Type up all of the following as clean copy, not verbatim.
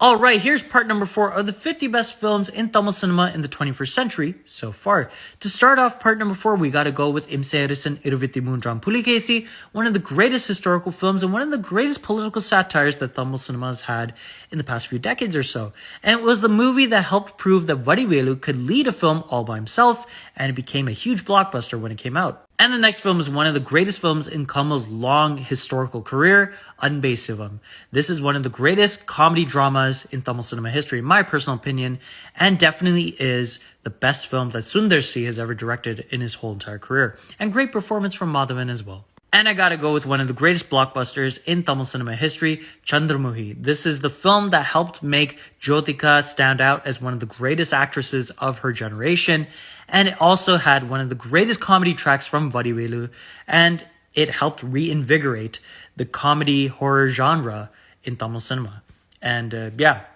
Alright, here's part number 4 of the 50 best films in Tamil cinema in the 21st century so far. To start off part number 4, we gotta go with Imse Arisan Iruvithimundram Pulikesi, one of the greatest historical films and one of the greatest political satires that Tamil cinema has had in the past few decades or so. And it was the movie that helped prove that Vadivelu could lead a film all by himself, and it became a huge blockbuster when it came out. And the next film is one of the greatest films in Kamal's long historical career, Anbe Sivam. This is one of the greatest comedy dramas in Tamil cinema history, in my personal opinion, and definitely is the best film that Sundar C has ever directed in his whole entire career. And great performance from Madhavan as well. And I gotta go with one of the greatest blockbusters in Tamil cinema history, Chandramukhi. This is the film that helped make Jyotika stand out as one of the greatest actresses of her generation. And it also had one of the greatest comedy tracks from Vadivelu. And it helped reinvigorate the comedy horror genre in Tamil cinema. And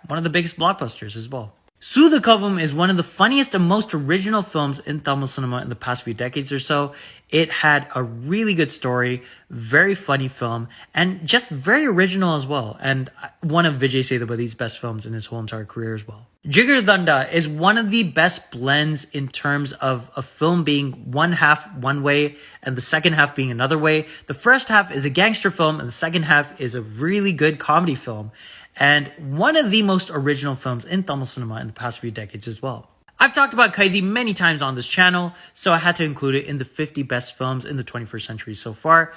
one of the biggest blockbusters as well. Soodhukkavum is one of the funniest and most original films in Tamil cinema in the past few decades or so. It had a really good story, very funny film, and just very original as well. And one of Vijay Sethupathiy's best films in his whole entire career as well. Jigardanda is one of the best blends in terms of a film being one half one way and the second half being another way. The first half is a gangster film and the second half is a really good comedy film. And one of the most original films in Tamil cinema in the past few decades as well. I've talked about Kaidi many times on this channel, so I had to include it in the 50 best films in the 21st century so far.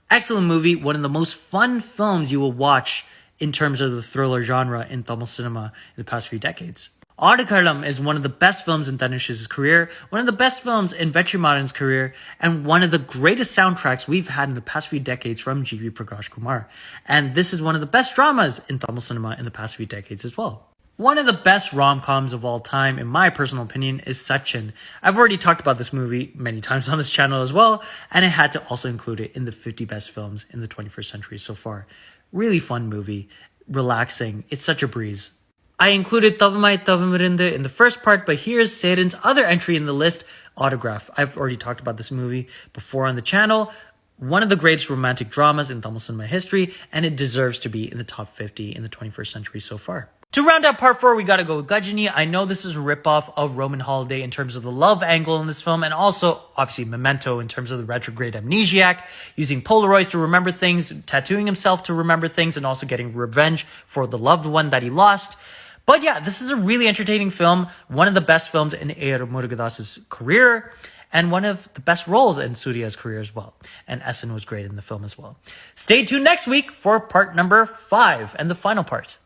Excellent movie, one of the most fun films you will watch in terms of the thriller genre in Tamil cinema in the past few decades. Adikalam is one of the best films in Dhanush's career, one of the best films in Vetrimaran's career, and one of the greatest soundtracks we've had in the past few decades from G.V. Prakash Kumar. And this is one of the best dramas in Tamil cinema in the past few decades as well. One of the best rom-coms of all time, in my personal opinion, is Sachin. I've already talked about this movie many times on this channel as well, and I had to also include it in the 50 best films in the 21st century so far. Really fun movie, relaxing, it's such a breeze. I included Tavamai Tavamirinde in the first part, but here's Seren's other entry in the list, Autograph. I've already talked about this movie before on the channel. One of the greatest romantic dramas in Tamil cinema history, and it deserves to be in the top 50 in the 21st century so far. To round out part 4, we gotta go with Ghajini. I know this is a ripoff of Roman Holiday in terms of the love angle in this film, and also, obviously, Memento in terms of the retrograde amnesiac, using Polaroids to remember things, tattooing himself to remember things, and also getting revenge for the loved one that he lost. But yeah, this is a really entertaining film, one of the best films in A.R. Murugadas's career, and one of the best roles in Surya's career as well. And Essen was great in the film as well. Stay tuned next week for part number 5 and the final part.